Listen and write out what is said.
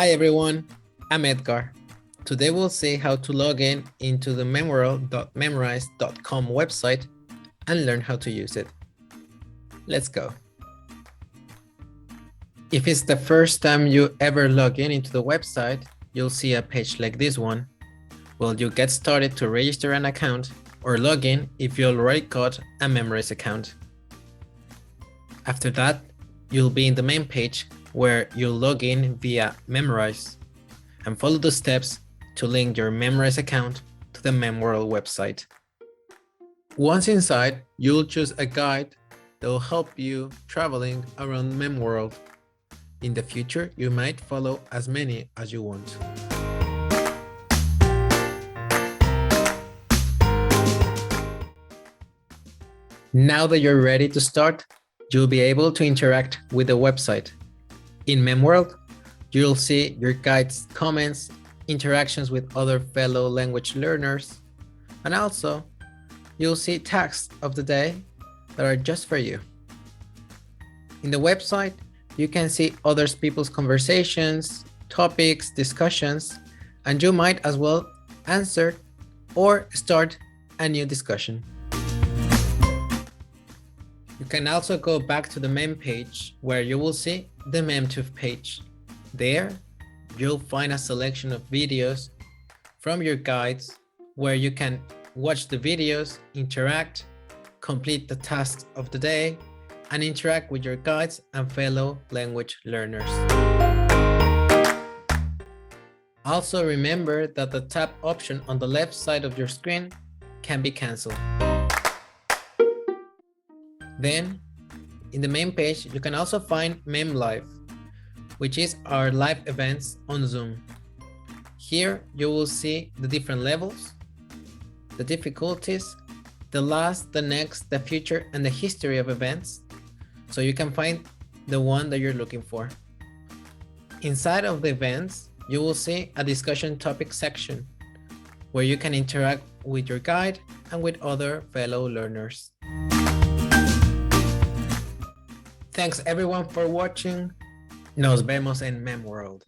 Hi everyone, I'm Edgar. Today we'll see how to log in into the MemWorld.memrise.com website and learn how to use it. Let's go. If it's the first time you ever log in into the website, you'll see a page like this one. Well, you get started to register an account or log in if you already got a MemWorld's account. After that, you'll be in the main page where you'll log in via MemWorld and follow the steps to link your MemWorld account to the MemWorld website. Once inside, you'll choose a guide that will help you traveling around MemWorld. In the future, you might follow as many as you want. Now that you're ready to start, you'll be able to interact with the website. In MemWorld, you'll see your guides, comments, interactions with other fellow language learners, and also you'll see tags of the day that are just for you. In the website, you can see other people's conversations, topics, discussions, and you might as well answer or start a new discussion. You can also go back to the mem page where you will see the MemTube page. There, you'll find a selection of videos from your guides where you can watch the videos, interact, complete the tasks of the day, and interact with your guides and fellow language learners. Also remember that the tab option on the left side of your screen can be canceled. Then, in the main page, you can also find MemLive, which is our live events on Zoom. Here, you will see the different levels, the difficulties, the last, the next, the future, and the history of events, so you can find the one that you're looking for. Inside of the events, you will see a discussion topic section, where you can interact with your guide and with other fellow learners. Thanks everyone for watching. Nos vemos en MemWorld.